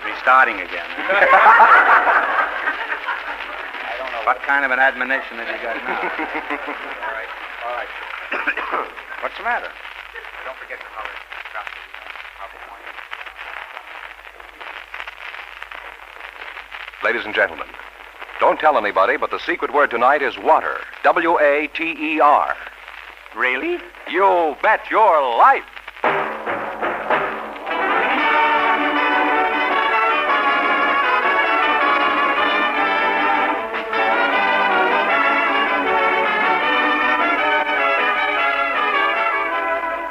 Restarting again. I don't know. What kind of an admonition have you got now? All right. What's the matter? Don't forget to color. Ladies and gentlemen, don't tell anybody, but the secret word tonight is water. W-A-T-E-R. Really? You bet your life.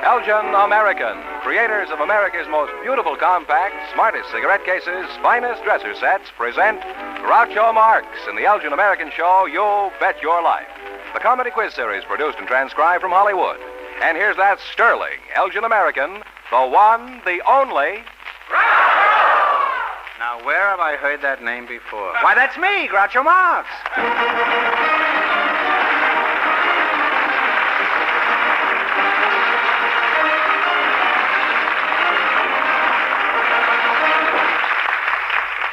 Elgin American, creators of America's most beautiful compact, smartest cigarette cases, finest dresser sets, present Groucho Marx in the Elgin American show, You Bet Your Life. The comedy quiz series produced and transcribed from Hollywood. And here's that sterling Elgin American, the one, the only... Now, where have I heard that name before? Why, that's me, Groucho Marx.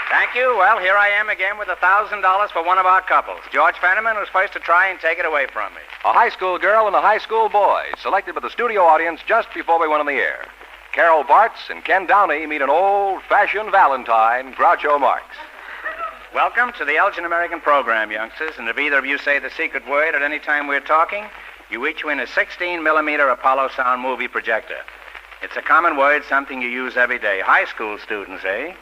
Thank you. Well, here I am again with $1,000 for one of our couples. George Fenneman was first to try and take it away from me. A high school girl and a high school boy, selected by the studio audience just before we went on the air. Carol Bartz and Ken Downey meet an old-fashioned Valentine, Groucho Marx. Welcome to the Elgin American program, youngsters. And if either of you say the secret word at any time we're talking, you each win a 16-millimeter Apollo sound movie projector. It's a common word, something you use every day. High school students, eh?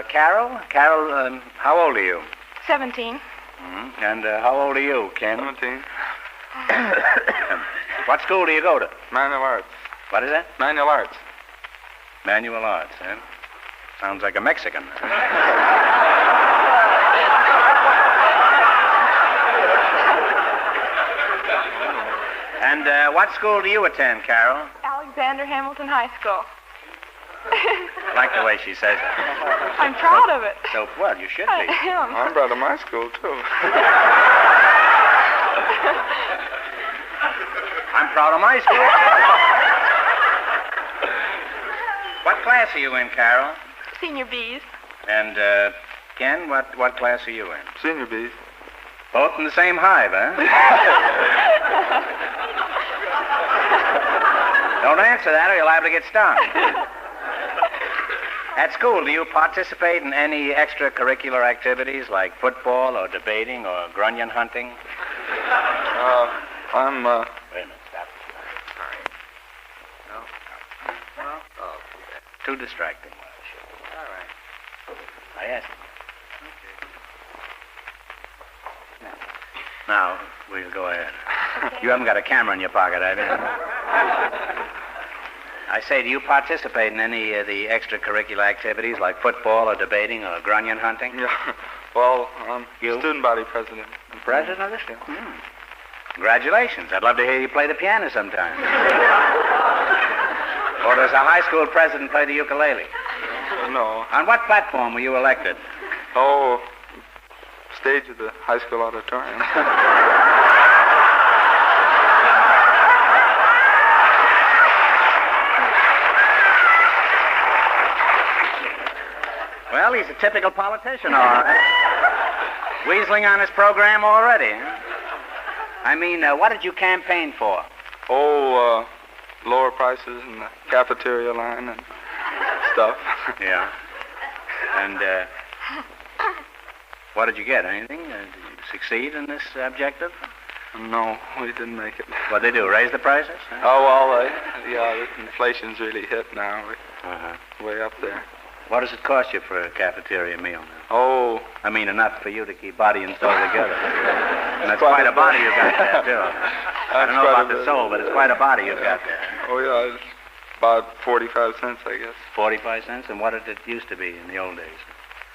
Carol? Carol, how old are you? 17. Mm-hmm. And how old are you, Ken? 17. What school do you go to? Manual arts. What is that? Manual arts. Manual arts, eh? Sounds like a Mexican. And what school do you attend, Carol? Alexander Hamilton High School. I like the way she says it. I'm proud of it. So, well, you should be. I am. I'm proud of my school, too. I'm proud of my school. What class are you in, Carol? Senior B's. And, Ken, what class are you in? Senior B's. Both in the same hive, huh? Don't answer that or you're liable to get stung. At school, do you participate in any extracurricular activities like football or debating or grunion hunting? I'm, Wait a minute, stop. Sorry. No? Oh, too distracting. All right. I asked you. Okay. Now, we'll go ahead. Okay. You haven't got a camera in your pocket, have you? I say, do you participate in any of the extracurricular activities like football or debating or grunion hunting? Yeah. Well, I'm You? student body president. President of this? Hmm. Congratulations. I'd love to hear you play the piano sometime. Or does a high school president play the ukulele? No. On what platform were you elected? Oh, stage of the high school auditorium. Well, he's a typical politician, all right. Weaseling on his program already, huh? I mean, what did you campaign for? Oh, lower prices in the cafeteria line and stuff. Yeah. And, what did you get? Anything? Did you succeed in this objective? No, we didn't make it. What'd they do, raise the prices? Huh? Oh, well, yeah, the inflation's really hit now. Uh-huh. Way up there. What does it cost you for a cafeteria meal now? Oh, I mean, enough for you to keep body and soul together. And that's quite a body you've got there, too. I don't know about the soul, but it's quite a body you've got there. Oh, yeah, it's about 45 cents, I guess. 45 cents? And what did it used to be in the old days?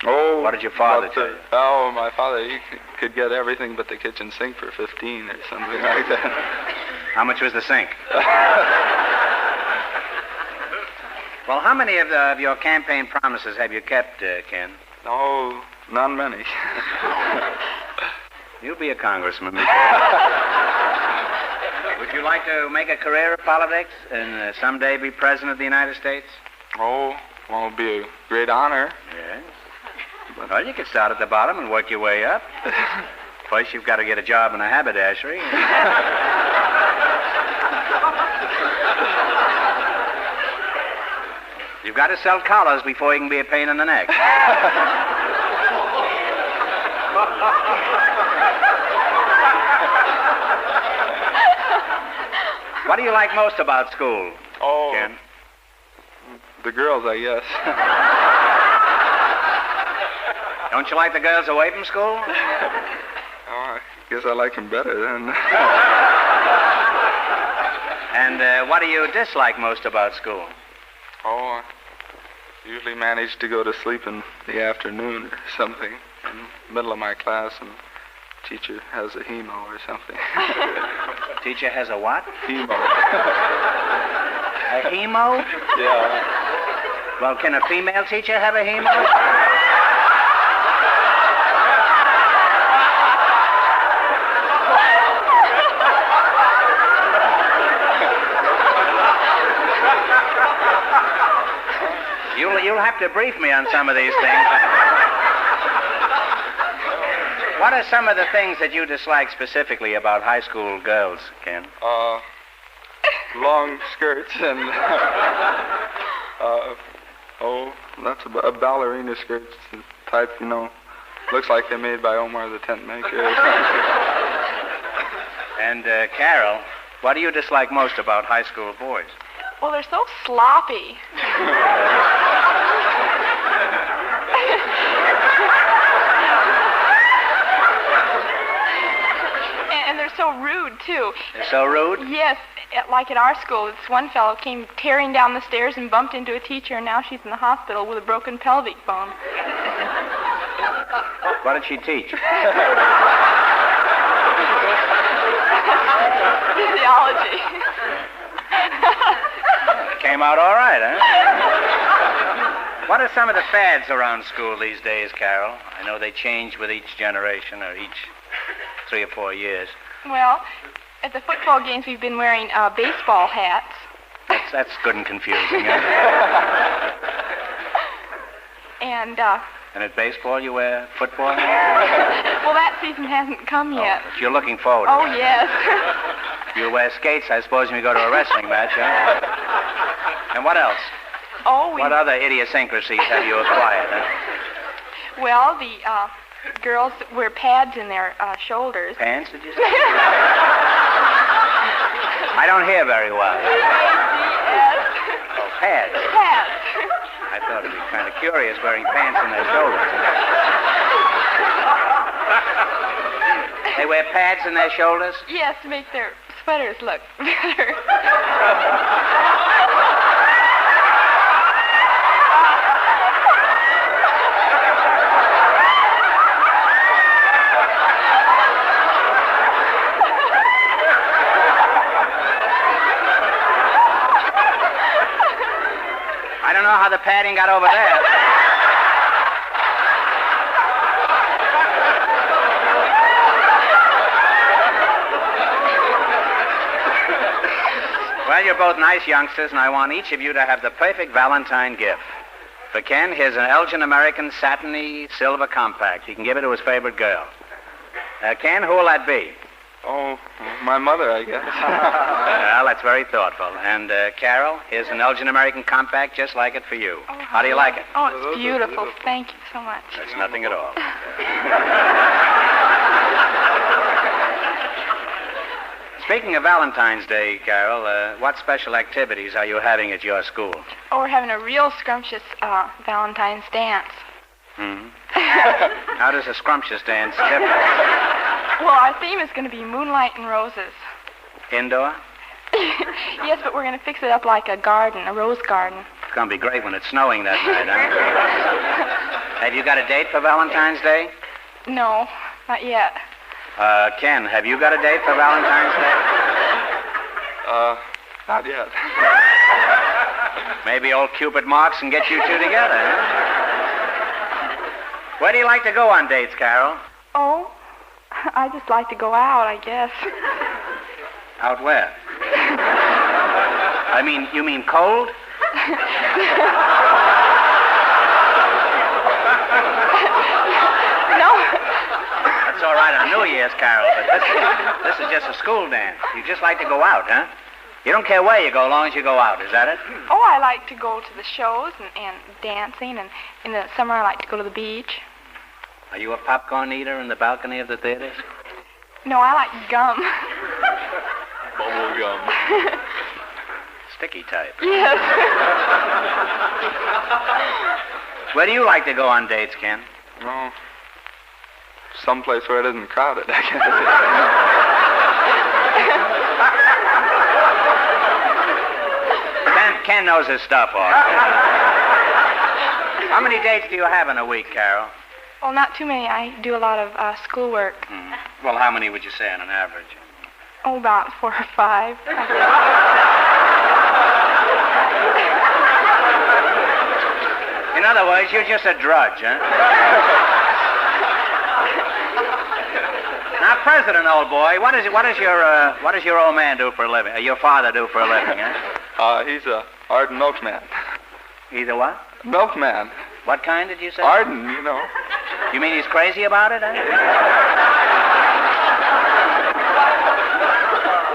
Oh. What did your father about tell you? Oh, my father, he could get everything but the kitchen sink for 15 or something like that. How much was the sink? Well, how many of your campaign promises have you kept, Ken? Oh, not many. You'll be a congressman, Mr. Would you like to make a career of politics and someday be president of the United States? Oh, Well, it'll be a great honor. Yes. Well, you could start at the bottom and work your way up. First, you've got to get a job in a haberdashery. You've got to sell collars before you can be a pain in the neck. What do you like most about school, Oh, Ken? the girls, I guess. Don't you like the girls away from school? Oh, I guess I like them better then. And what do you dislike most about school? Oh, I usually manage to go to sleep in the afternoon or something in the middle of my class, and teacher has a hemo or something. Teacher has a what? Hemo. A hemo? Yeah. Well, can a female teacher have a hemo? You'll have to brief me on some of these things. What are some of the things that you dislike specifically about high school girls, Ken? Long skirts and that's a ballerina skirts type, looks like they're made by Omar the Tent Maker. And Carol, what do you dislike most about high school boys? Well, they're so sloppy. And they're so rude, too. They're so rude? Yes, like at our school, this one fellow came tearing down the stairs and bumped into a teacher, and now she's in the hospital with a broken pelvic bone. What did she teach? Physiology. Came out all right, huh? What are some of the fads around school these days, Carol? I know they change with each generation or each 3 or 4 years. Well, at the football games, we've been wearing baseball hats. That's good and confusing, huh? And at baseball, you wear football? well, that season hasn't come yet. But you're looking forward to Oh, it. yes. You wear skates, I suppose, when you go to a wrestling match, huh? And what else? Oh, What other idiosyncrasies have you acquired, huh? well, the girls wear pads in their shoulders. Pants, did you say? I don't hear very well. P-A-D-S. Oh, pads. Pads. I thought it'd be kind of curious wearing pants in their shoulders. They wear pads in their shoulders? Yes, to make their sweaters look better. I don't know how the padding got over there. Well, you're both nice youngsters, and I want each of you to have the perfect Valentine gift. For Ken, here's an Elgin American satiny silver compact. He can give it to his favorite girl. Ken, who will that be? Oh, my mother, I guess. Well, that's very thoughtful. And Carol, here's an Elgin American compact just like it for you. Oh, How do you like it? Oh, it's beautiful. Thank you so much. That's nothing at all. Speaking of Valentine's Day, Carol, what special activities are you having at your school? Oh, we're having a real scrumptious Valentine's dance. Hmm. How does a scrumptious dance differ? Well, our theme is going to be moonlight and roses. Indoor? Yes, but we're going to fix it up like a garden, a rose garden. It's going to be great when it's snowing that night, huh? Have you got a date for Valentine's Day? No, not yet. Ken, have you got a date for Valentine's Day? Not yet. Maybe old Cupid Marks can get you two together, huh? Where do you like to go on dates, Carol? Oh, I just like to go out, I guess. Out where? You mean cold? That's all right on New Year's, Carol, but this is just a school dance. You just like to go out, huh? You don't care where you go, as long as you go out. Is that it? Oh, I like to go to the shows and dancing, and in the summer I like to go to the beach. Are you a popcorn eater in the balcony of the theaters? No, I like gum. Bubble gum. Sticky type. Yes. Where do you like to go on dates, Ken? Well, someplace where it isn't crowded, I guess. Ken knows his stuff, all right. How many dates do you have in a week, Carol? Well, not too many. I do a lot of schoolwork. Well, how many would you say on an average? Oh, about 4 or 5. In other words, you're just a drudge, huh? Now, President, old boy, what does your old man do for a living? Your father do for a living, huh? He's a Arden milkman. He's a what? Milkman. What kind did you say? Arden, you know. You mean he's crazy about it, huh?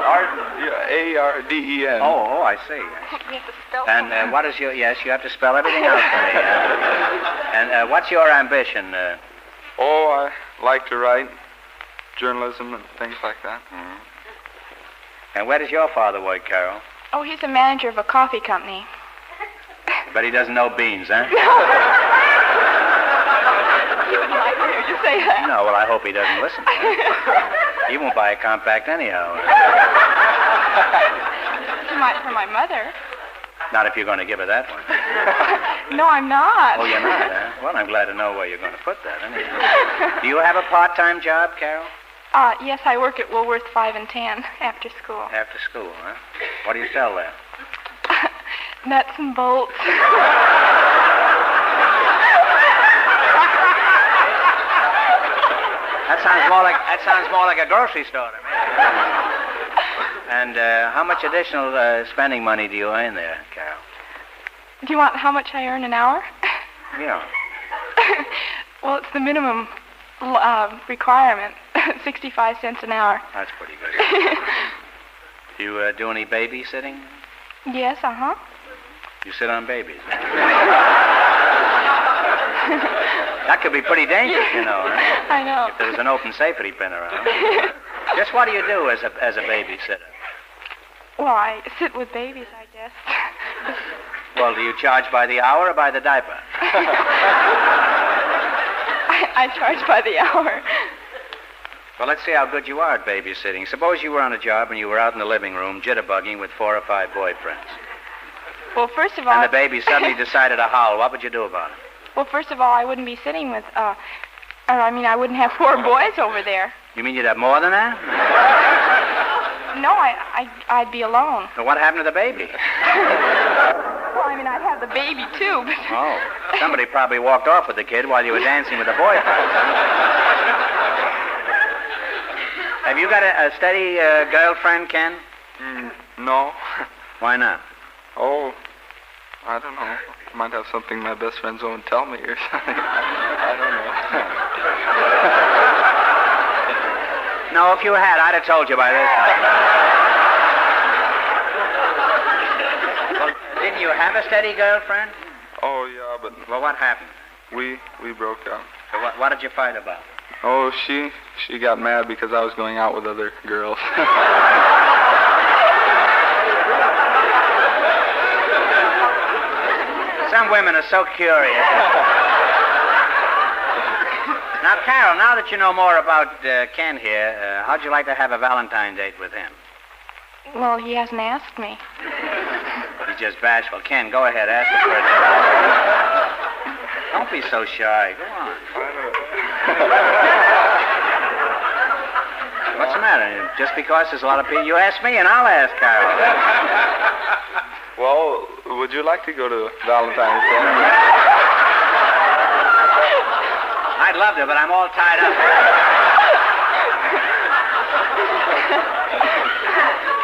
Arden, yeah, A-R-D-E-N. Oh, I see. You have to spell And what is your... Yes, you have to spell everything out for me. And what's your ambition? Oh, I like to write journalism and things like that. Mm-hmm. And where does your father work, Carol? Oh, he's a manager of a coffee company. But he doesn't know beans, huh? He wouldn't like to hear you say that. No, well, I hope he doesn't listen. He won't buy a compact anyhow. He might for my mother. Not if you're going to give her that one. No, I'm not. Oh, you're not, huh? Well, I'm glad to know where you're going to put that, anyway. Do you have a part-time job, Carol? Yes, I work at Woolworth 5 and 10 after school. After school, huh? What do you sell there? Nuts and bolts. That sounds more like a grocery store to me. And how much additional spending money do you earn there, Carol? Do you want how much I earn an hour? Yeah. Well, it's the minimum requirement, 65 cents an hour. That's pretty good. Do you do any babysitting? Yes, uh-huh. You sit on babies. That could be pretty dangerous, you know. Huh? I know. If there was an open safety pin around. Just what do you do as a babysitter? Well, I sit with babies, I guess. Well, do you charge by the hour or by the diaper? I charge by the hour. Well, let's see how good you are at babysitting. Suppose you were on a job and you were out in the living room jitterbugging with 4 or 5 boyfriends. Well, first of all... And the baby suddenly decided to howl. What would you do about it? Well, first of all, I wouldn't be sitting with, I wouldn't have 4 boys over there. You mean you'd have more than that? No, I'd be alone. So what happened to the baby? Well, I'd have the baby, too, but... Oh, somebody probably walked off with the kid while you were dancing with the boyfriend. Have you got a steady girlfriend, Ken? No. Why not? Oh, I don't know. I might have something my best friends won't tell me or something. I don't know. No, if you had, I'd have told you by this time. Well, didn't you have a steady girlfriend? Oh, yeah, but... Well, what happened? We broke up. So what did you fight about? Oh, she got mad because I was going out with other girls. Some women are so curious. Now, Carol, now that you know more about Ken here, how'd you like to have a Valentine date with him? Well, he hasn't asked me. He's just bashful. Ken, go ahead, ask him for a date. Don't be so shy. Go on. What's the matter? Just because there's a lot of people... You ask me and I'll ask Carol. Well, would you like to go to Valentine's Day? I'd love to, but I'm all tied up.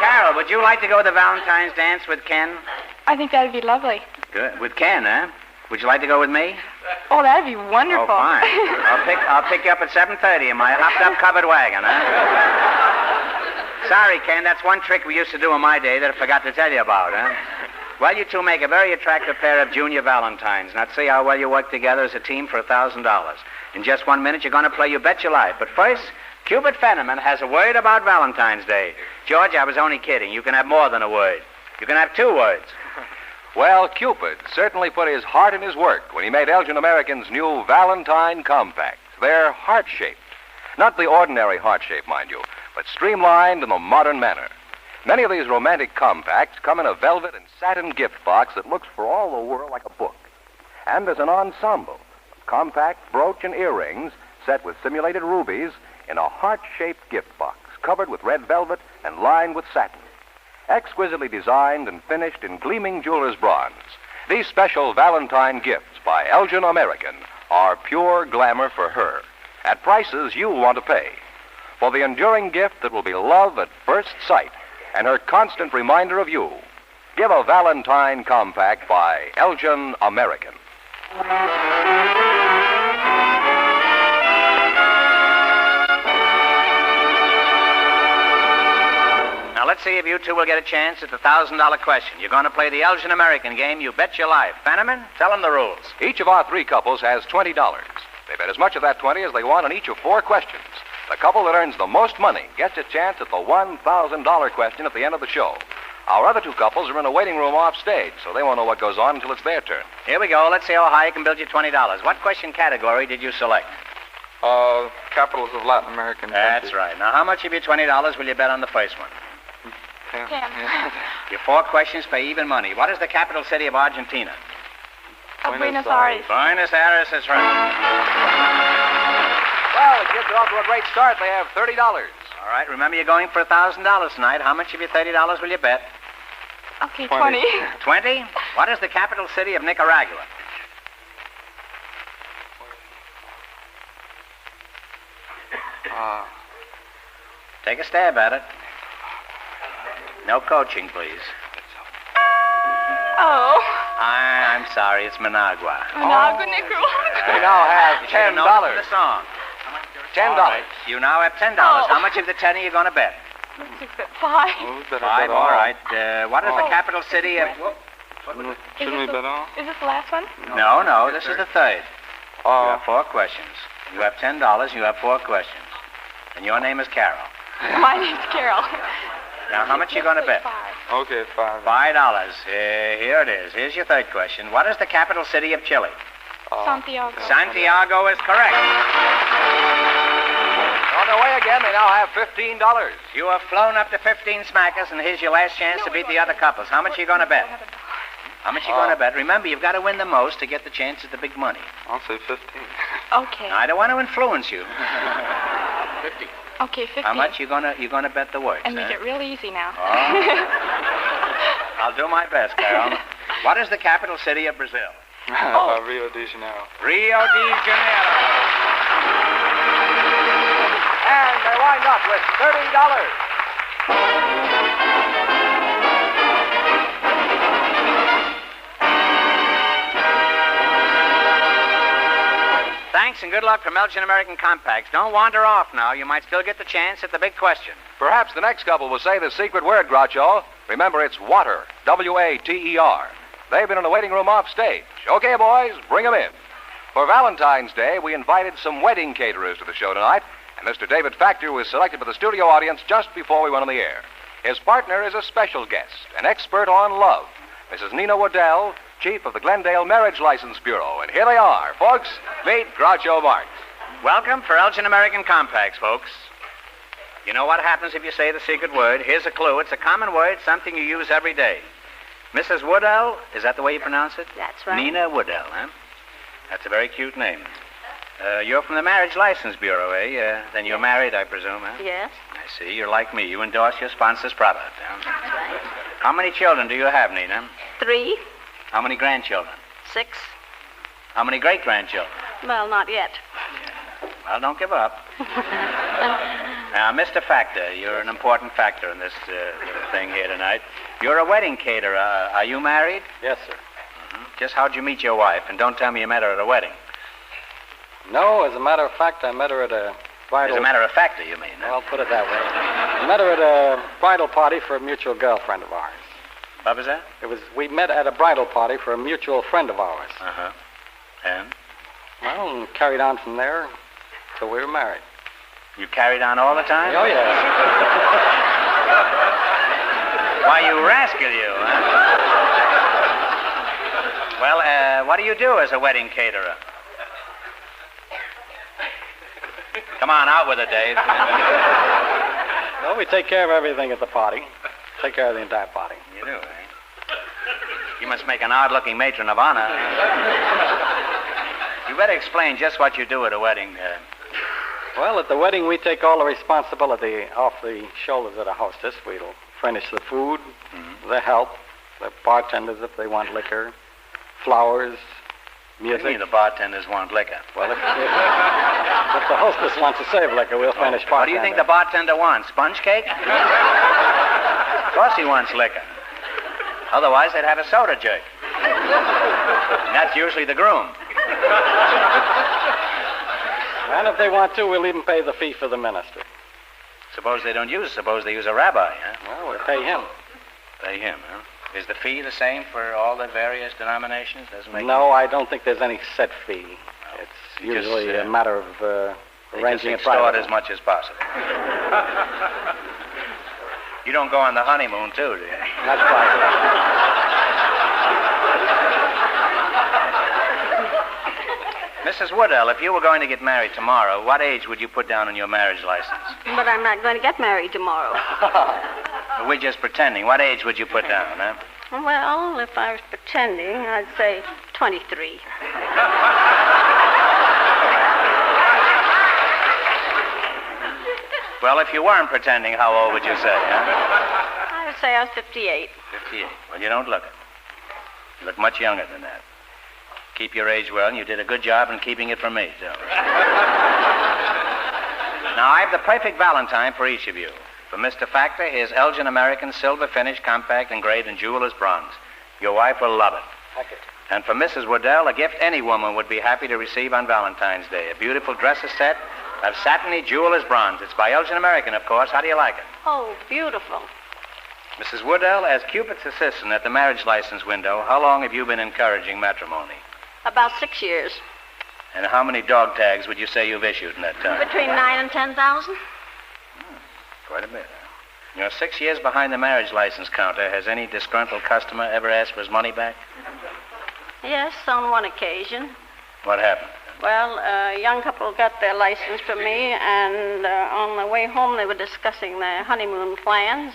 Carol, would you like to go to the Valentine's dance with Ken? I think that'd be lovely. Good. With Ken, huh? Would you like to go with me? Oh, that'd be wonderful. Oh, fine. I'll pick you up at 7:30 in my hopped-up covered wagon, huh? Sorry, Ken, that's one trick we used to do in my day that I forgot to tell you about, huh? Well, you two make a very attractive pair of junior Valentines. Now, let's see how well you work together as a team for $1,000. In just 1 minute, you're going to play You Bet Your Life. But first, Cupid Fenneman has a word about Valentine's Day. George, I was only kidding. You can have more than a word. You can have 2 words. Well, Cupid certainly put his heart in his work when he made Elgin American's new Valentine Compact. They're heart-shaped. Not the ordinary heart shape, mind you, but streamlined in the modern manner. Many of these romantic compacts come in a velvet and satin gift box that looks for all the world like a book. And there's an ensemble of compact brooch and earrings set with simulated rubies in a heart-shaped gift box covered with red velvet and lined with satin. Exquisitely designed and finished in gleaming jeweler's bronze, these special Valentine gifts by Elgin American are pure glamour for her at prices you'll want to pay. For the enduring gift that will be love at first sight and her constant reminder of you, give a Valentine Compact by Elgin American. Now, let's see if you two will get a chance at the $1,000 question. You're going to play the Elgin American game, You Bet Your Life. Fenneman, tell them the rules. Each of our 3 couples has $20. They bet as much of that 20 as they want on each of 4 questions. The couple that earns the most money gets a chance at the $1,000 question at the end of the show. Our other 2 couples are in a waiting room off stage, so they won't know what goes on until it's their turn. Here we go. Let's see how high you can build your $20. What question category did you select? Capitals of Latin American countries. That's right. Now, how much of your $20 will you bet on the first one? 10. Your 4 questions pay even money. What is the capital city of Argentina? Buenos Aires. Buenos Aires is right. Well, the kids are off to a great start. They have $30. All right, remember you're going for $1,000 tonight. How much of your $30 will you bet? Okay, 20. 20? What is the capital city of Nicaragua? Take a stab at it. No coaching, please. Oh. I'm sorry, it's Managua. Managua, Nicaragua. They now have You should have known it from $10. the song. $10. All right, you now have $10. Oh. How much of the 10 are you going to bet? 5. Oh, better 5, bet all all. right. What is the capital city of... Shouldn't we bet all? Is this the last one? No, this is the third. You Oh, have 4 questions. You have $10, you have 4 questions. And your name is Carol. My name's Carol. Now, how much are you going to bet? 5. okay, 5. $5. Here it is. Here's your third question. What is the capital city of Chile? Santiago. Santiago is correct. On their way again, they now have $15. You have flown up to 15 smackers, and here's your last chance to beat the other couples. How much are you going to bet? How much are you going to bet? Remember, you've got to win the most to get the chance at the big money. I'll say 15. Okay. I don't want to influence you. 50. Okay, 50. How much you gonna bet the words? And make huh? it real easy now. I'll do my best, Carol. What is the capital city of Brazil? Rio de Janeiro. Rio de Janeiro. And they wind up with $30. Thanks and good luck from Elgin American Compacts. Don't wander off now. You might still get the chance at the big question. Perhaps the next couple will say the secret word, Groucho. Remember, it's water. W-A-T-E-R. They've been in a waiting room off stage. Okay, boys, bring them in. For Valentine's Day, we invited some wedding caterers to the show tonight, and Mr. David Factor was selected for the studio audience just before we went on the air. His partner is a special guest, an expert on love, Mrs. Nina Waddell, chief of the Glendale Marriage License Bureau. And here they are, folks. Meet Groucho Marx. Welcome for Elgin American Compacts, folks. You know what happens if you say the secret word? Here's a clue. It's a common word, something you use every day. Mrs. Waddell, is that the way you pronounce it? That's right. Nina Waddell, huh? That's a very cute name. You're from the Marriage License Bureau, eh? Then you're married, I presume, huh? Yes, I see. You're like me. You endorse your sponsor's product, huh? that's right. How many children do you have, Nina? 3, How many grandchildren? 6. How many great-grandchildren? Well, not yet. Well, don't give up. Now, Mr. Factor, you're an important factor in this little thing here tonight. You're a wedding caterer. Are you married? Yes, sir. Just how'd you meet your wife? And don't tell me you met her at a wedding. No, as a matter of fact, I met her at a bridal... As a matter of fact, you mean? Well, put it that way. I met her at a bridal party for a mutual girlfriend of ours. What was that? We met at a bridal party for a mutual friend of ours. Uh-huh. And? Well, and carried on from there till we were married. You carried on all the time? Oh, yes. Why, you rascal, you, huh? Well, what do you do as a wedding caterer? Come on, out with it, Dave. Well, we take care of everything at the party. Take care of the entire party. You do, eh? You must make an odd-looking matron of honor. You better explain just what you do at a wedding. Well, at the wedding, we take all the responsibility off the shoulders of the hostess. We'll furnish the food, the help, the bartenders if they want liquor, flowers, music. What do you mean the bartenders want liquor? Well, if the hostess wants to save liquor, we'll furnish bartender. What do you think the bartender wants? Sponge cake? Of course he wants liquor. Otherwise, they'd have a soda jerk. And that's usually the groom. And if they want to, we'll even pay the fee for the minister. Suppose they don't use it. Suppose they use a rabbi, huh? Well, we'll pay him. Pay him, huh? Is the fee the same for all the various denominations? Doesn't make No, I don't think there's any set fee. It's You just, usually a matter of they arranging just it extort privately. as much as possible. You don't go on the honeymoon, too, do you? That's right. Mrs. Woodell, if you were going to get married tomorrow, what age would you put down on your marriage license? But I'm not going to get married tomorrow. We're just pretending. What age would you put down, huh? Well, if I was pretending, I'd say 23. Well, if you weren't pretending, how old would you say, huh? I would say I was 58. 58. Well, you don't look it. You look much younger than that. Keep your age well, and you did a good job in keeping it from me, too. Now, I have the perfect Valentine for each of you. For Mr. Factor, his Elgin American silver finish compact engraved in jeweler's bronze. Your wife will love it. Thank you. And for Mrs. Waddell, a gift any woman would be happy to receive on Valentine's Day. A beautiful dresser set of satiny jeweler's bronze. It's by Elgin American, of course. How do you like it? Oh, beautiful. Mrs. Woodell, as Cupid's assistant at the marriage license window, how long have you been encouraging matrimony? About 6 years. And how many dog tags would you say you've issued in that time? Between 9 and 10,000. Quite a bit, huh? You're 6 years behind the marriage license counter. Has any disgruntled customer ever asked for his money back? Yes, on one occasion. What happened? Well, a young couple got their license from me, and on the way home they were discussing their honeymoon plans.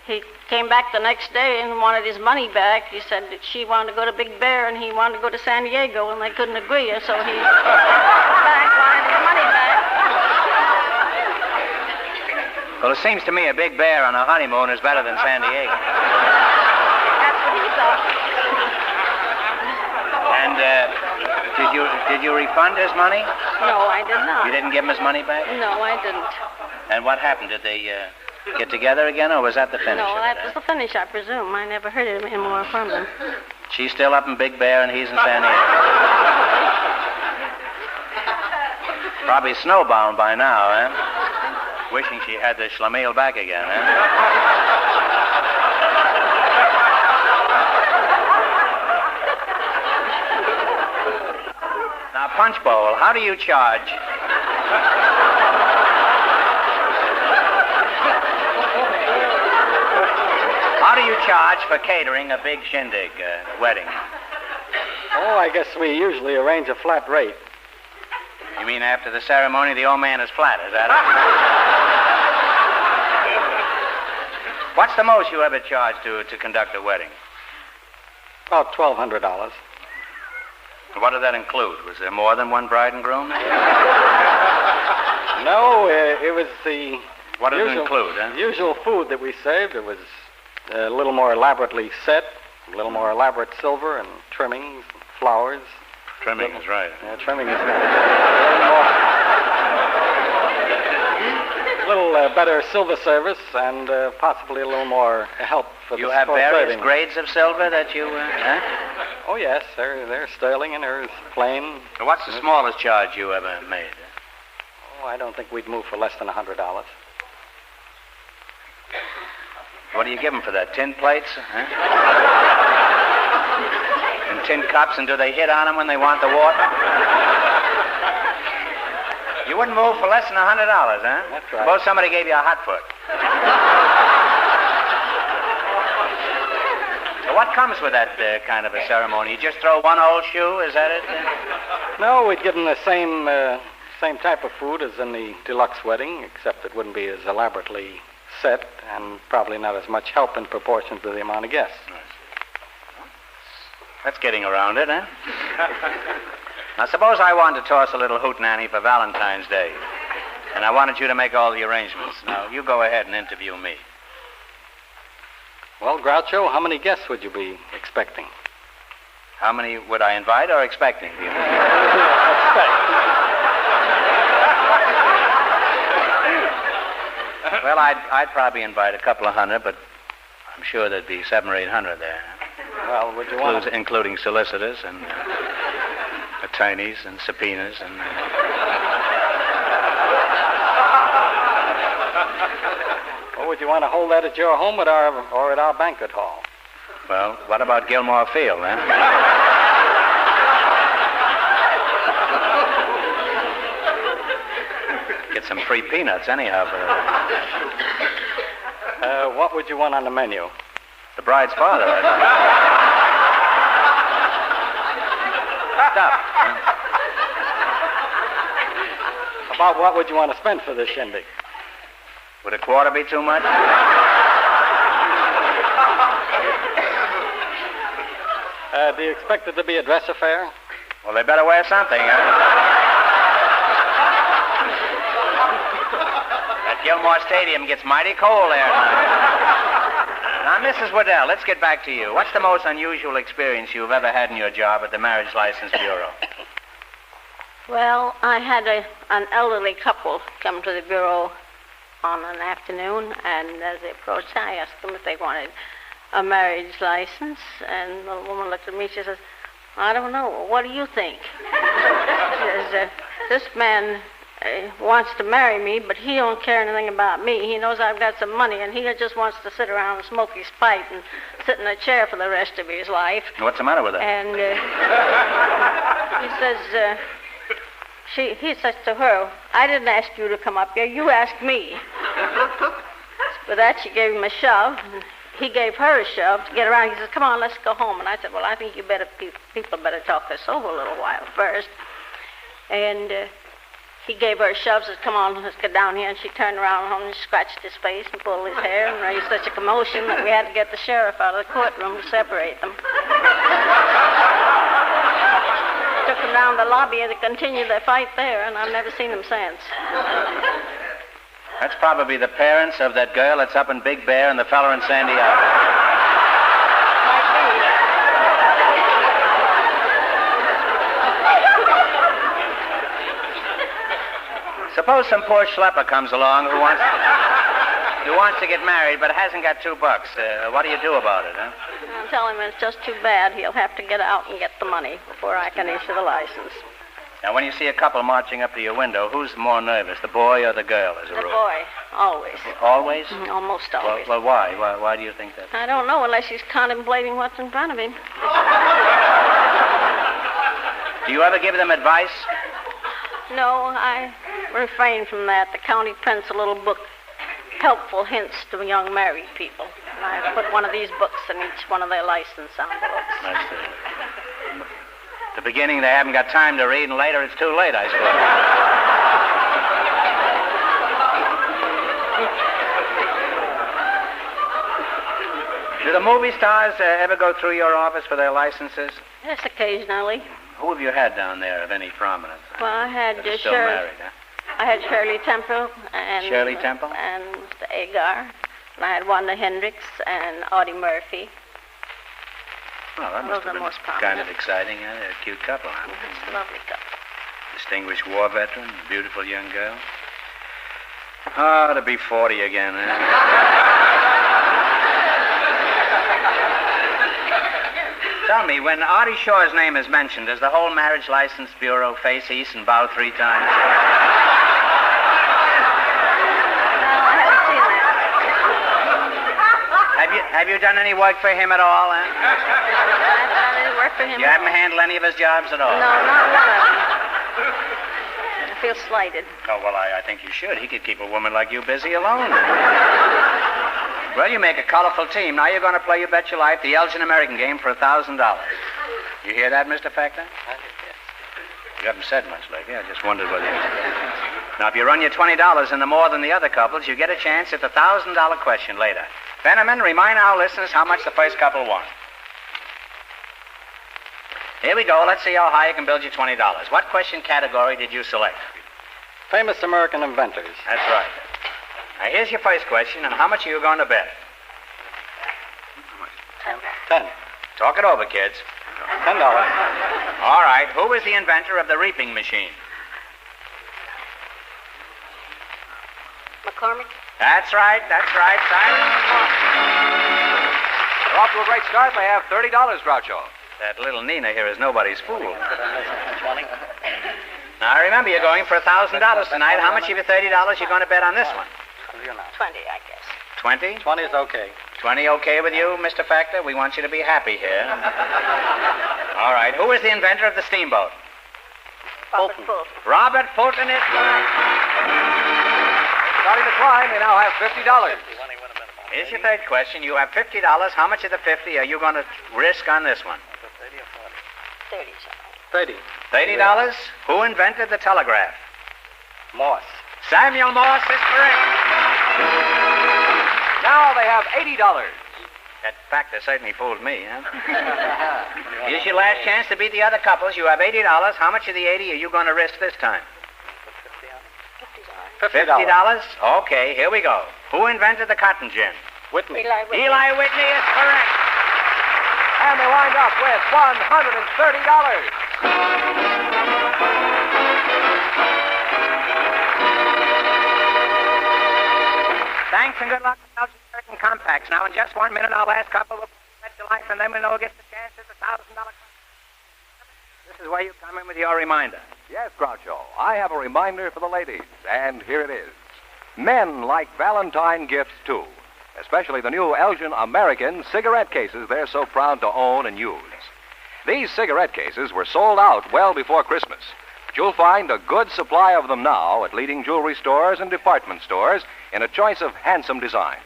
He came back the next day and wanted his money back. He said that she wanted to go to Big Bear and he wanted to go to San Diego, and they couldn't agree, so he back wanted his money back. Well, it seems to me a Big Bear on a honeymoon is better than San Diego. That's what he thought. And did you refund his money? No, I did not. You didn't give him his money back? No, I didn't. And what happened? Did they get together again, or was that the finish? No, of that it, was huh? the finish, I presume. I never heard any more from him. She's still up in Big Bear, and he's in San Diego. Probably snowbound by now, eh? Wishing she had the schlemiel back again, eh? Now, Punch Bowl, how do you charge? How do you charge for catering a big shindig wedding? Oh, I guess we usually arrange a flat rate. You mean after the ceremony, the old man is flat, is that it? What's the most you ever charged to conduct a wedding? About $1,200. What did that include? Was there more than one bride and groom? No, it was the What did it usual, include, huh? usual food that we saved. It was a little more elaborately set, a little more elaborate silver and trimmings, flowers. Trimming is right. Yeah, trimming is a little better silver service and possibly a little more help for You the have for various serving. grades of silver that you, huh? Oh, yes. They're sterling and they're plain. Now, what's the smallest charge you ever made? Oh, I don't think we'd move for less than $100. What do you give them for that? Tin plates? Huh? And tin cups, and do they hit on them when they want the water? You wouldn't move for less than $100, huh? That's right. Suppose somebody gave you a hot foot. So what comes with that kind of a ceremony? You just throw one old shoe, is that it? No, we'd give them the same type of food as in the deluxe wedding, except it wouldn't be as elaborately set and probably not as much help in proportion to the amount of guests. That's getting around it, huh? Now, suppose I wanted to toss a little hootenanny for Valentine's Day, and I wanted you to make all the arrangements. Now, you go ahead and interview me. Well, Groucho, how many guests would you be expecting? How many would I invite or expecting? Do you mean? Well, I'd probably invite a couple of hundred, but I'm sure there'd be 700 or 800 there. Well, would you want Including solicitors and attorneys and subpoenas and... Well, would you want to hold that at your home or at our banquet hall? Well, what about Gilmore Field, huh? Get some free peanuts anyhow. What would you want on the menu? The bride's father, I think. Stuff. About what would you want to spend for this shindig? Would a quarter be too much? Do you expect it to be a dress affair? Well, they better wear something, huh? That Gilmore Stadium gets mighty cold there tonight. Now, Mrs. Waddell, let's get back to you. What's the most unusual experience you've ever had in your job at the Marriage License Bureau? Well, I had an elderly couple come to the bureau on an afternoon, and as they approached, I asked them if they wanted a marriage license, and the woman looked at me, she says, I don't know, what do you think? She says, this man wants to marry me, but he don't care anything about me. He knows I've got some money, and he just wants to sit around and smoke his pipe and sit in a chair for the rest of his life. What's the matter with that? And he says to her, I didn't ask you to come up here, you asked me. With that, she gave him a shove, and he gave her a shove to get around. He says, come on, let's go home. And I said, well, I think people better talk this over a little while first. And he gave her a shove, says, come on, let's get down here. And she turned around and scratched his face and pulled his hair and raised such a commotion that we had to get the sheriff out of the courtroom to separate them. Took them down to the lobby and they continued their fight there, and I've never seen them since. That's probably the parents of that girl that's up in Big Bear and the fella in San Diego. Suppose some poor schlepper comes along who wants to get married but hasn't got $2. What do you do about it, huh? I'll tell him it's just too bad. He'll have to get out and get the money before I can issue the license. Now, when you see a couple marching up to your window, who's more nervous, the boy or the girl, as a rule? The boy, always. Always? Almost always. Well, why? Why do you think that? I don't know, unless he's contemplating what's in front of him. Do you ever give them advice? No, I refrain from that. The county prints a little book, Helpful Hints to Young Married People. And I put one of these books in each one of their license envelopes. I see. At the beginning, they haven't got time to read, and later it's too late, I suppose. Do the movie stars ever go through your office for their licenses? Yes, occasionally. Who have you had down there of any prominence? Well, I had still married, huh? I had Shirley Temple and Shirley Temple? And Mr. Agar. And I had Wanda Hendricks and Audie Murphy. Well, that must have been kind of exciting, huh? They're a cute couple, huh? It's a lovely couple. Distinguished war veteran, beautiful young girl. Oh, to be 40 again, huh? Tell me, when Artie Shaw's name is mentioned, does the whole Marriage License Bureau face east and bow 3 times? Have you done any work for him at all, I've done any work for him. You haven't handled any of his jobs at all? No, not one of them. I feel slighted. Oh, well, I think you should. He could keep a woman like you busy alone. Well, you make a colorful team. Now you're going to play You Bet Your Life, the Elgin American game, for $1,000. You hear that, Mr. Factor? You haven't said much lately. I just wondered whether you... Now, if you run your $20 into more than the other couples, you get a chance at the $1,000 question later. Fenneman, remind our listeners how much the first couple won. Here we go. Let's see how high you can build your $20. What question category did you select? Famous American inventors. That's right. Now, here's your first question, and how much are you going to bet? 10. Talk it over, kids. $10. All right. Who was the inventor of the reaping machine? McCormick? That's right. Cyrus McCormick. They're off to a great start. They have $30, Groucho. That little Nina here is nobody's fool. Now, remember, you're going for $1,000 tonight. How much of your $30 you're going to bet on this one? 20, I guess. 20? 20 is okay. 20 okay with you, Mr. Factor? We want you to be happy here. All right. Who is the inventor of the steamboat? Robert Fulton. Robert Fulton is correct. Starting to climb, they now have $50. Here's your third question. You have $50. How much of the 50 are you going to risk on this one? 30. $30? Who invented the telegraph? Morse. Samuel Morse is correct. Now they have $80. That factor certainly fooled me, huh? Here's your last chance to beat the other couples. You have $80. How much of the 80 are you going to risk this time? $50? Okay, here we go. Who invented the cotton gin? Whitney. Eli Whitney is correct. And they wind up with $130. Thanks and good luck with those American compacts. Now, in just 1 minute, our last couple will bet your life, and then we know who gets the chance at the $1,000. This is where you come in with your reminder. Yes, Groucho. I have a reminder for the ladies, and here it is. Men like Valentine gifts, too, especially the new Elgin American cigarette cases they're so proud to own and use. These cigarette cases were sold out well before Christmas, but you'll find a good supply of them now at leading jewelry stores and department stores in a choice of handsome designs.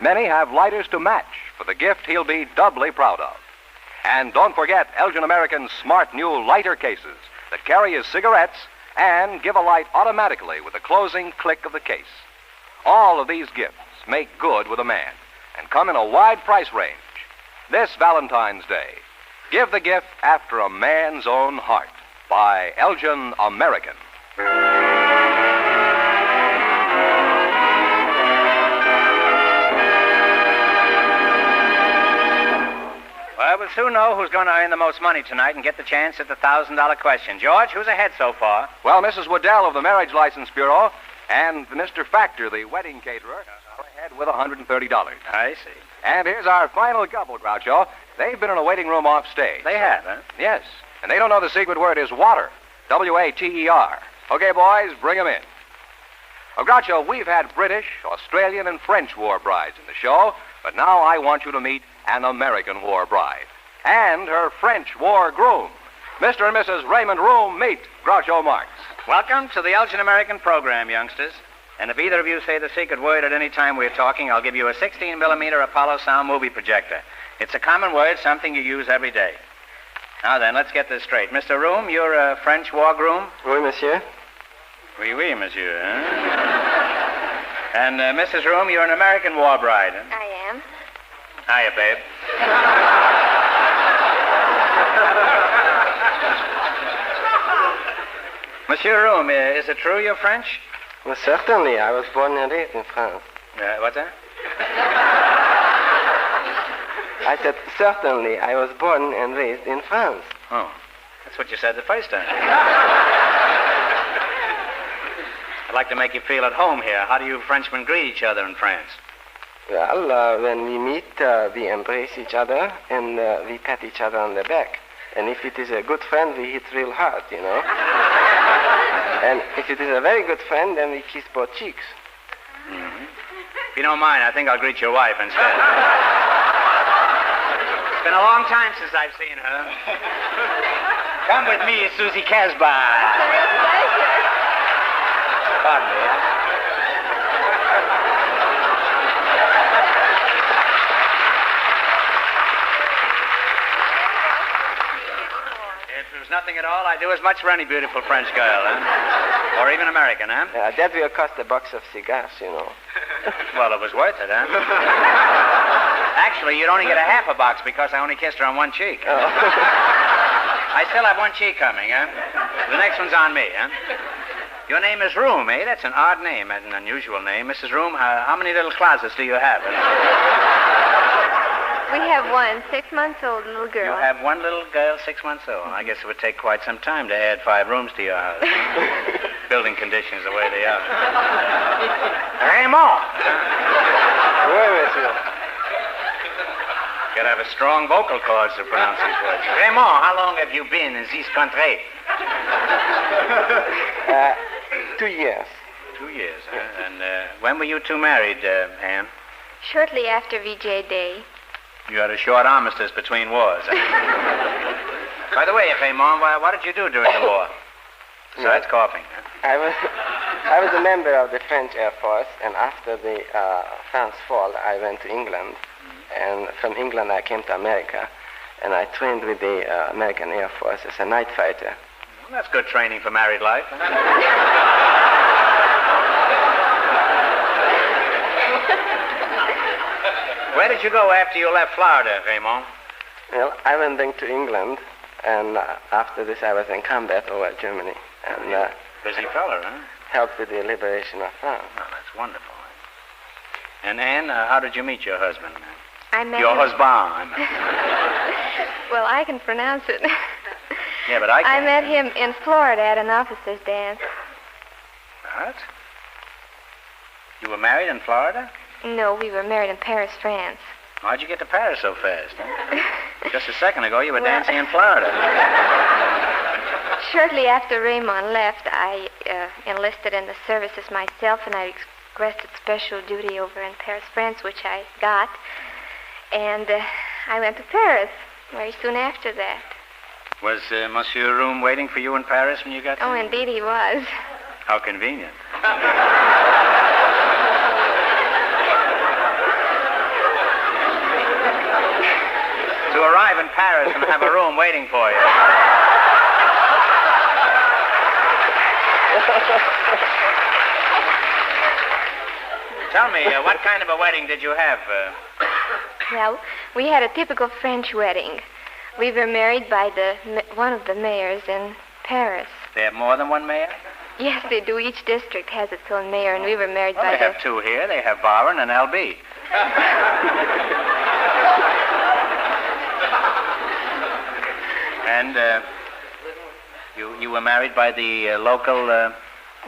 Many have lighters to match for the gift he'll be doubly proud of. And don't forget Elgin American's smart new lighter cases that carry his cigarettes and give a light automatically with the closing click of the case. All of these gifts make good with a man and come in a wide price range. This Valentine's Day, give the gift after a man's own heart by Elgin American. Well, we'll soon know who's going to earn the most money tonight and get the chance at the $1,000 question. George, who's ahead so far? Well, Mrs. Waddell of the Marriage License Bureau and Mr. Factor, the wedding caterer, are ahead with $130. I see. And here's our final couple, Groucho. They've been in a waiting room off stage. They have, huh? Yes, and they don't know the secret word is water. W-A-T-E-R. Okay, boys, bring 'em in. Well, Groucho, we've had British, Australian, and French war brides in the show, but now I want you to meet an American war bride and her French war groom. Mr. and Mrs. Raymond Room, meet Groucho Marx. Welcome to the Elgin American program, youngsters. And if either of you say the secret word at any time we're talking, I'll give you a 16-millimeter Apollo sound movie projector. It's a common word, something you use every day. Now then, let's get this straight. Mr. Room, you're a French war groom? Oui, monsieur. Oui, oui, monsieur. Huh? And Mrs. Room, you're an American war bride. Huh? I am. Hiya, babe. Monsieur Room, is it true you're French? Well, certainly. I was born and raised in France. What's that? I said, certainly. I was born and raised in France. Oh, that's what you said the first time. I'd like to make you feel at home here. How do you Frenchmen greet each other in France? Well, when we meet, we embrace each other and we pat each other on the back. And if it is a good friend, we hit real hard, you know. And if it is a very good friend, then we kiss both cheeks. Mm-hmm. If you don't mind, I think I'll greet your wife instead. It's been a long time since I've seen her. Come with me, Susie Casbah. Pardon me. If there was nothing at all, I'd do as much for any beautiful French girl, huh? Or even American, huh? That will cost a box of cigars, you know. Well, it was worth it, huh? Actually, you'd only get a half a box because I only kissed her on one cheek. Oh. I still have one cheek coming, huh? The next one's on me, huh? Your name is Room, eh? That's an odd name, an unusual name. Mrs. Room, how many little closets do you have? We have one 6-month-old little girl. You have one little girl, 6 months old. I guess it would take quite some time to add 5 rooms to your house. Building conditions the way they are. Raymond! Oui, monsieur. Gotta have a strong vocal cords to pronounce these words. Raymond, how long have you been in this country? 2 years. 2 years, huh? And when were you two married, Anne? Shortly after VJ Day. You had a short armistice between wars, huh? By the way, Raymond, what did you do during the war? Besides coughing, huh? I was a member of the French Air Force, and after the France fall, I went to England. And from England, I came to America, and I trained with the American Air Force as a night fighter. Well, that's good training for married life. Huh? Where did you go after you left Florida, Raymond? Well, I went back to England, and after this, I was in combat over Germany, and busy fella, huh? helped with the liberation of France. Oh, that's wonderful. And Anne, how did you meet your husband? I met Your him. husband. Well, I can pronounce it. Yeah, but I I can't. met him in Florida at an officers' dance. What? You were married in Florida? No, we were married in Paris, France. How'd you get to Paris so fast, huh? Just a second ago, you were Well- dancing in Florida. Shortly after Raymond left, I enlisted in the services myself, and I requested special duty over in Paris, France, which I got. And I went to Paris very soon after that. Was Monsieur Room waiting for you in Paris when you got there? Oh, indeed he was. How convenient. To arrive in Paris and have a room waiting for you. Tell me, what kind of a wedding did you have? Well, we had a typical French wedding. We were married by one of the mayors in Paris. They have more than one mayor? Yes, they do. Each district has its own mayor, and we were married Well, by they have 2 here. They have Byron and LB. And you were married by the local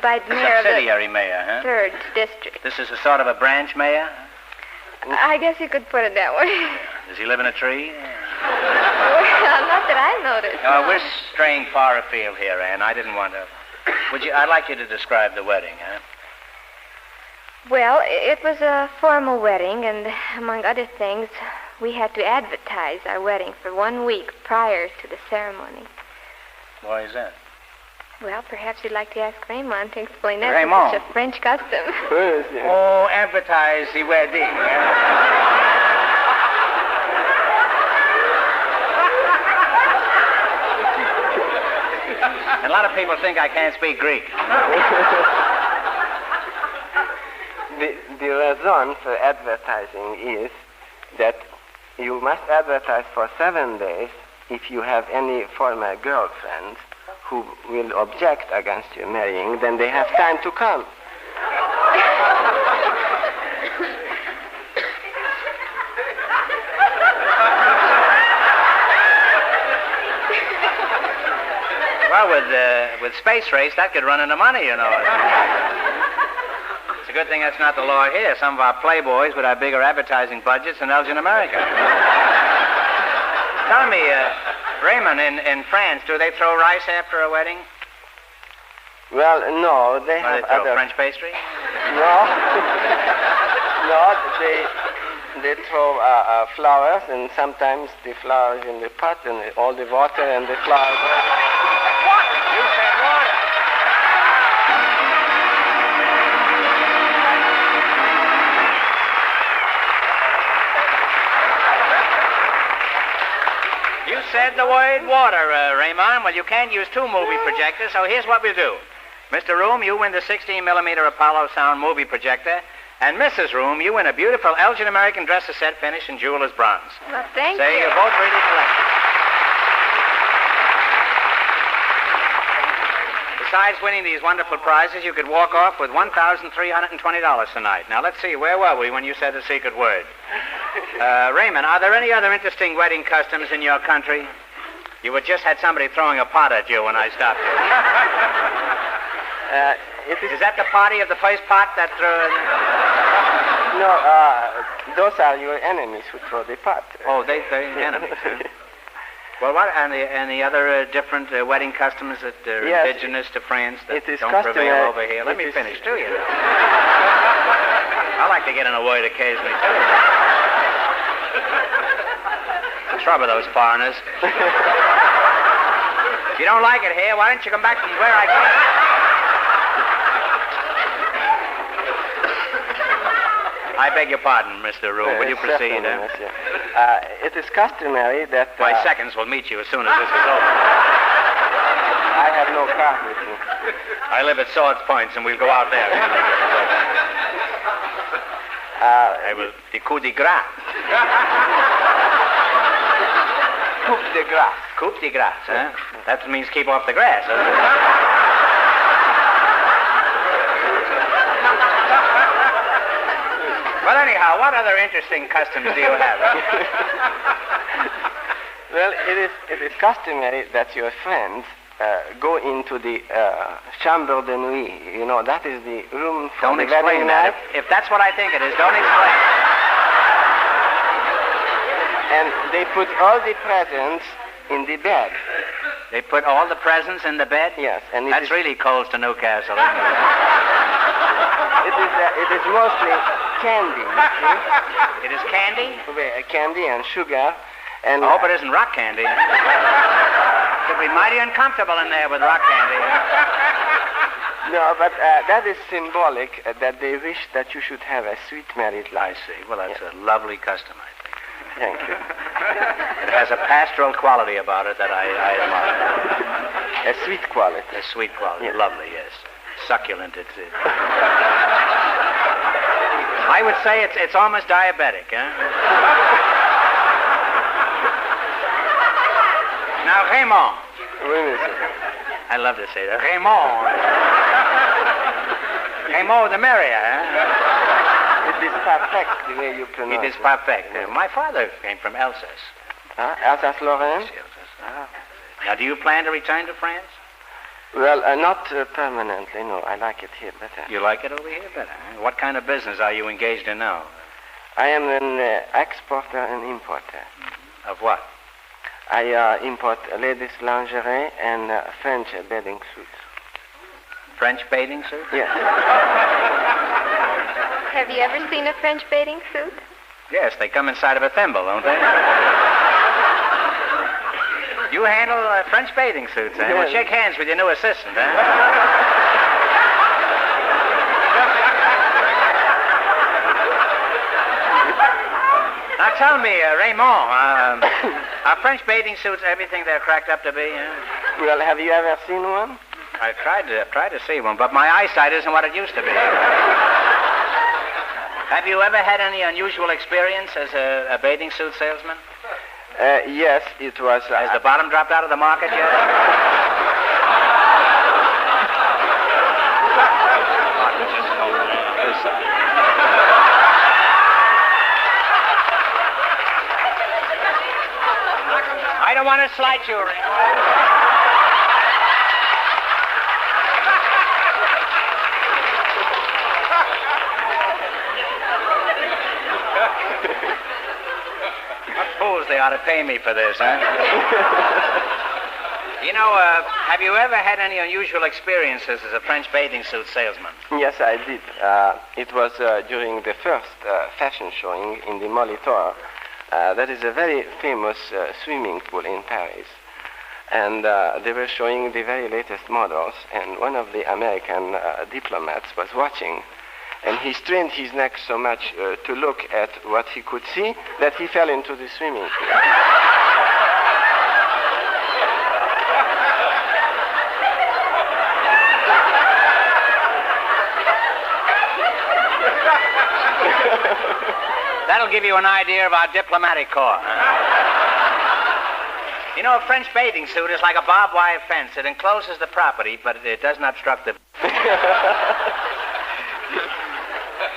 by the mayor of the subsidiary mayor, huh? 3rd district. This is a sort of a branch mayor? I guess you could put it that way. Does he live in a tree? Well, not that I noticed. We're straying far afield here, Anne. I didn't want to... I'd like you to describe the wedding, huh? Well, it was a formal wedding, and among other things, we had to advertise our wedding for 1 week prior to the ceremony. Why is that? Well, perhaps you'd like to ask Raymond to explain that. Raymond. It's such a French custom. Oh, advertise the wedding. A lot of people think I can't speak Greek. The reason for advertising is that you must advertise for 7 days if you have any former girlfriends who will object against you marrying, then they have time to come. Well, with Space Race, that could run into money, you know. It's a good thing that's not the law here. Some of our playboys would have bigger advertising budgets than Elgin America. Tell me, Raymond, in France, do they throw rice after a wedding? Well, no, they Or have they throw other... French pastry? No. No, they throw flowers, and sometimes the flowers in the pot, and all the water and the flowers... You said water. You said the word water, Raymond. Well, you can't use two movie projectors, so here's what we'll do. Mr. Room, you win the 16-millimeter Apollo sound movie projector. And Mrs. Room, you win a beautiful Elgin American dresser set finish in jeweler's bronze. Well, thank Say you. you're both really collected. Besides winning these wonderful prizes, you could walk off with $1,320 tonight. Now, let's see, where were we when you said the secret word? Raymond, are there any other interesting wedding customs in your country? You had just had somebody throwing a pot at you when I stopped you. Is that the party of the first pot that threw... No, those are your enemies who throw the pot. Oh, they're enemies, huh? Well, what, and the other different wedding customs that are Yes, indigenous to France that it is don't customary- prevail over here? Let me finish, too, you know. I like to get in a word occasionally, too. The trouble with those foreigners. If you don't like it here, why don't you come back from where I came? I beg your pardon, Mr. Rue. Will you proceed? Certainly, monsieur. It is customary that... My seconds will meet you as soon as this is over. I have no card with me. I live at Swords Points, and we'll go out there. I will... The coup de grace. Coup de grace. Coup de grace, huh? That means keep off the grass, doesn't it? Well, anyhow, what other interesting customs do you have? Well, it is customary that your friends go into the chambre de nuit. You know, that is the room for Don't the explain wedding that. night. If that's what I think it is, don't explain. And they put all the presents in the bed. They put all the presents in the bed? Yes, and That's really Coles to Newcastle, isn't it? it is mostly candy. You see? It is candy? Candy and sugar. And I hope it isn't rock candy. It'll be mighty uncomfortable in there with rock candy. No, but that is symbolic that they wish that you should have a sweet married life. I see. Well, that's a lovely custom, I think. Thank you. It has a pastoral quality about it that I admire. A sweet quality. A sweet quality. Yes. Lovely, yes. Succulent. I would say it's almost diabetic, huh? Now, Raymond. Oui, monsieur. I love to say that. Raymond. Raymond the merrier, huh? It is perfect the way you pronounce It is perfect. My father came from Alsace. Alsace-Lorraine? Ah. Now, do you plan to return to France? Well, not permanently, no. I like it here better. You like it over here better, huh? What kind of business are you engaged in now? I am an exporter and importer. Of what? I import ladies' lingerie and French bathing suits. French bathing suit? Yes. Have you ever seen a French bathing suit? Yes, they come inside of a thimble, don't they? You handle French bathing suits, eh? Well, shake hands with your new assistant, eh? Now tell me, Raymond, are French bathing suits everything they're cracked up to be? Eh? Well, have you ever seen one? I've tried to see one, but my eyesight isn't what it used to be. Have you ever had any unusual experience as a bathing suit salesman? Yes, it was... Has the bottom dropped out of the market yet? I don't want to slight you, Raymond. What fools they ought to pay me for this, huh? Have you ever had any unusual experiences as a French bathing suit salesman? Yes, I did. It was during the first fashion showing in the Molitor. That is a very famous swimming pool in Paris. And they were showing the very latest models, and one of the American diplomats was watching. And he strained his neck so much to look at what he could see that he fell into the swimming pool. That'll give you an idea of our diplomatic corps. You know, a French bathing suit is like a barbed wire fence. It encloses the property, but it doesn't obstruct the...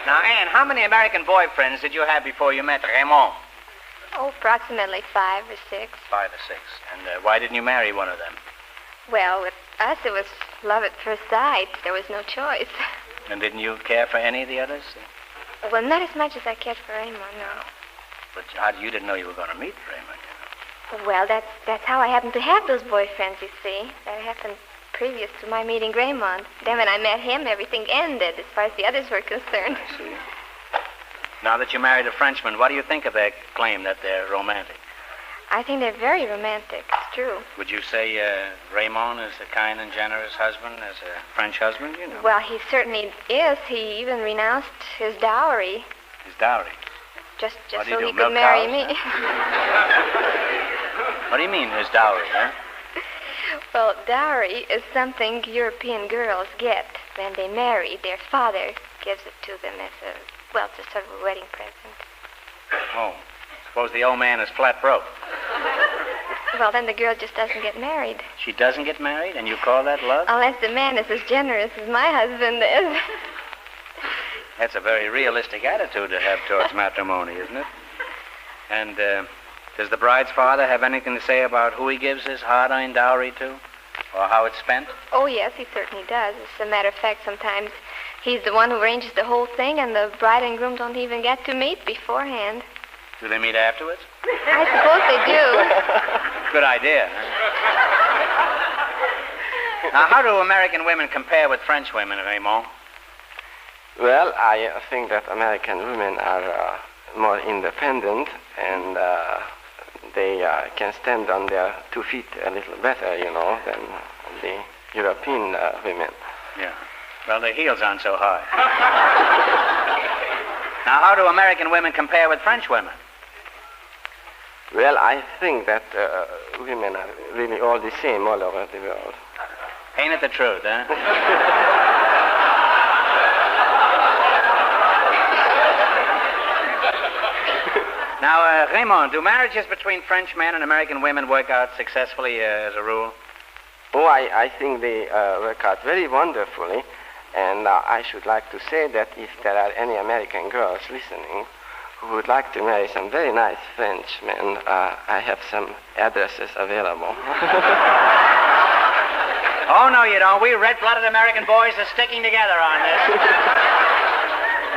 Now, Anne, how many American boyfriends did you have before you met Raymond? Oh, approximately 5 or 6. 5 or 6. And why didn't you marry one of them? Well, with us, it was love at first sight. There was no choice. And didn't you care for any of the others? Well, not as much as I cared for Raymond, no. But you didn't know you were going to meet Raymond, you know. Well, that's how I happened to have those boyfriends, you see. That happened previous to my meeting Raymond. Then when I met him, everything ended as far as the others were concerned. I see. Now that you married a Frenchman, what do you think of their claim that they're romantic? I think they're very romantic. It's true. Would you say Raymond is a kind and generous husband as a French husband, you know? Well, he certainly is. He even renounced his dowry. His dowry? Just so he could milk marry cows, me. What do you mean, his dowry, huh? Well, dowry is something European girls get when they marry. Their father gives it to them as just sort of a wedding present. Oh, suppose the old man is flat broke. Well, then the girl just doesn't get married. She doesn't get married, and you call that love? Unless the man is as generous as my husband is. That's a very realistic attitude to have towards matrimony, isn't it? And does the bride's father have anything to say about who he gives his hard-earned dowry to? Or how it's spent? Oh, yes, he certainly does. As a matter of fact, sometimes he's the one who arranges the whole thing, and the bride and groom don't even get to meet beforehand. Do they meet afterwards? I suppose they do. Good idea, huh? Now, how do American women compare with French women, Raymond? Well, I think that American women are more independent, and they can stand on their 2 feet a little better, you know, than the European women. Yeah. Well, their heels aren't so high. Now, how do American women compare with French women? Well, I think that women are really all the same all over the world. Ain't it the truth, huh? Now, Raymond, do marriages between French men and American women work out successfully as a rule? Oh, I think they work out very wonderfully. And I should like to say that if there are any American girls listening who would like to marry some very nice Frenchmen, I have some addresses available. Oh, no, you don't. We red-blooded American boys are sticking together on this.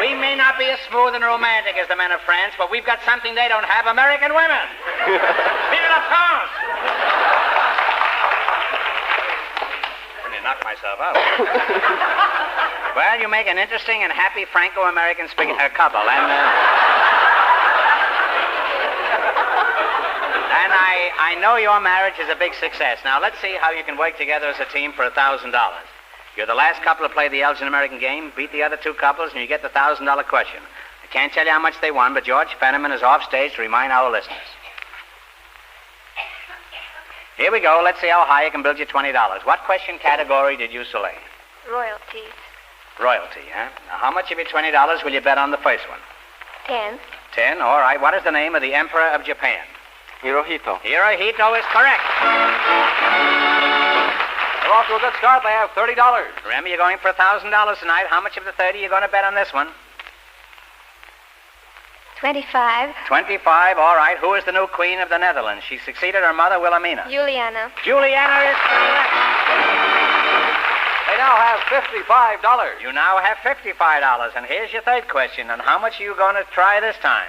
We may not be as smooth and romantic as the men of France, but we've got something they don't have, American women. Vive la France! I nearly knocked myself out. Well, you make an interesting and happy Franco-American couple, and I know your marriage is a big success. Now, let's see how you can work together as a team for $1,000. You're the last couple to play the Elgin American game, beat the other 2 couples, and you get the $1,000 question. I can't tell you how much they won, but George Fenneman is off stage to remind our listeners. Here we go. Let's see how high I can build you $20. What question category did you select? Royalties. Royalty, huh? Now, how much of your $20 will you bet on the first one? 10. 10, all right. What is the name of the Emperor of Japan? Hirohito. Hirohito is correct. They're off to a good start. They have $30. Remember, you're going for $1,000 tonight. How much of the 30 are you going to bet on this one? 25. 25, all right. Who is the new queen of the Netherlands? She succeeded her mother, Wilhelmina. Juliana. Juliana is correct. They now have $55. You now have $55, and here's your third question. And how much are you going to try this time?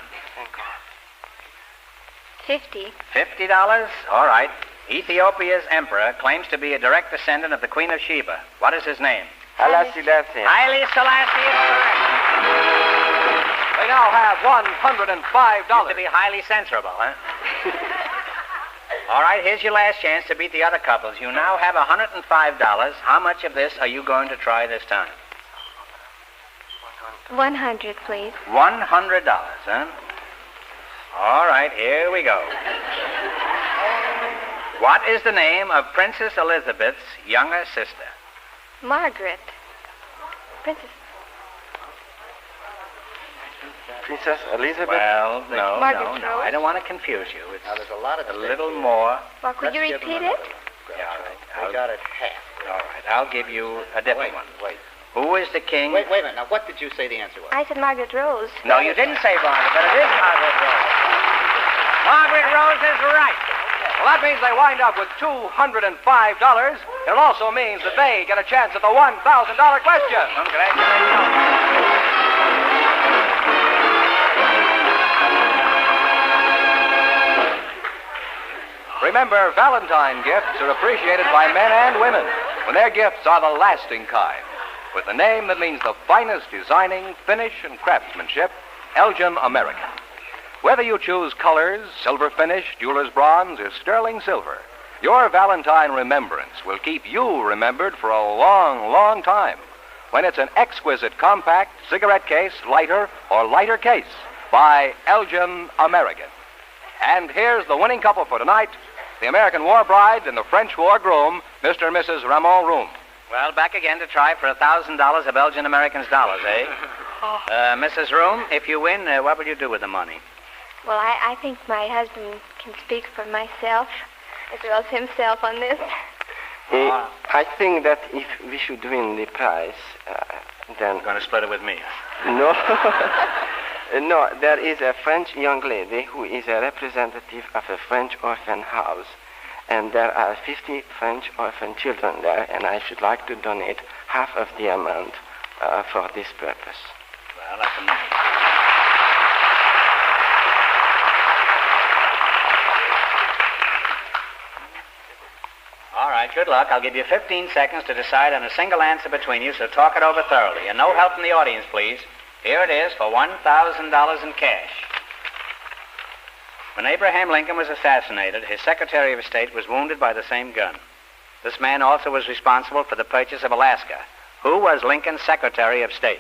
50. $50? All right. Ethiopia's emperor claims to be a direct descendant of the Queen of Sheba. What is his name? Haile Selassie. Haile Selassie is correct. They now have $105. Used to be highly censorable, huh? All right, here's your last chance to beat the other couples. You now have $105. How much of this are you going to try this time? 100, please. $100, huh? All right, here we go. What is the name of Princess Elizabeth's younger sister? Margaret. Princess. Princess Elizabeth. Well, no. Margaret Rose. I don't want to confuse you. It's Now, there's a lot of a little more. Well, could you Let's give repeat them it? Yeah, all right. I got it half. All right, I'll give you a different one. Wait. Who is the king? Wait a minute. Now, what did you say the answer was? I said Margaret Rose. No, you didn't say Margaret, but it is Margaret Rose. Margaret Rose is right. Well, that means they wind up with $205. It also means that they get a chance at the $1,000 question. Congratulations. Remember, Valentine gifts are appreciated by men and women when their gifts are the lasting kind. With a name that means the finest designing, finish, and craftsmanship, Elgin American. Whether you choose colors, silver finish, jeweler's bronze, or sterling silver, your Valentine remembrance will keep you remembered for a long, long time when it's an exquisite compact cigarette case, lighter, or lighter case by Elgin American. And here's the winning couple for tonight, the American war bride and the French war groom, Mr. and Mrs. Ramon Room. Well, back again to try for $1,000 of Belgian Americans' dollars, eh? Mrs. Room, if you win, what will you do with the money? Well, I think my husband can speak for myself as well as himself on this. I think that if we should win the prize, then... You're going to split it with me? No. No, there is a French young lady who is a representative of a French orphan house. And there are 50 French orphan children there, and I should like to donate half of the amount for this purpose. Well, that's amazing. All right, good luck. I'll give you 15 seconds to decide on a single answer between you, so talk it over thoroughly. And no help from the audience, please. Here it is for $1,000 in cash. When Abraham Lincoln was assassinated, his Secretary of State was wounded by the same gun. This man also was responsible for the purchase of Alaska. Who was Lincoln's Secretary of State?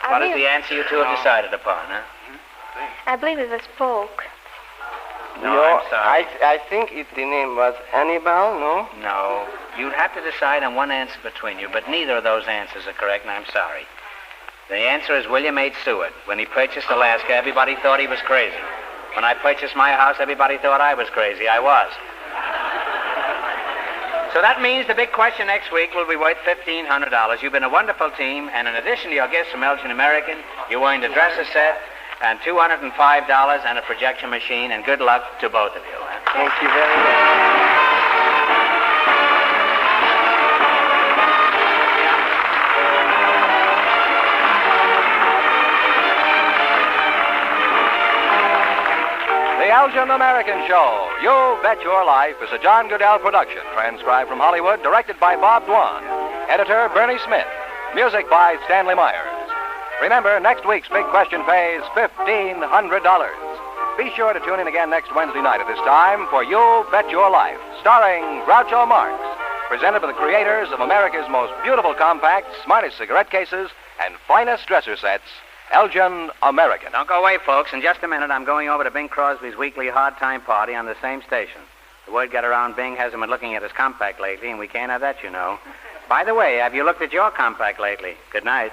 What is the answer you two have decided upon, huh? I believe it was Polk. No, I'm sorry. I think the name was Hannibal, no? No. You'd have to decide on one answer between you, but neither of those answers are correct, and I'm sorry. The answer is William H. Seward. When he purchased Alaska, everybody thought he was crazy. When I purchased my house, everybody thought I was crazy. I was. So that means the big question next week will be worth $1,500. You've been a wonderful team, and in addition to your gifts from Elgin American, you earned a dresser set and $205 and a projection machine, and good luck to both of you. Thank you very much. The Elgin American Show, You Bet Your Life, is a John Goodell production, transcribed from Hollywood, directed by Bob Dwan, editor Bernie Smith, music by Stanley Myers. Remember, next week's big question pays $1,500. Be sure to tune in again next Wednesday night at this time for You Bet Your Life, starring Groucho Marx, presented by the creators of America's most beautiful compacts, smartest cigarette cases, and finest dresser sets, Elgin American. Don't go away, folks. In just a minute, I'm going over to Bing Crosby's weekly Hard Time Party on the same station. The word got around Bing hasn't been looking at his compact lately, and we can't have that, you know. By the way, have you looked at your compact lately? Good night.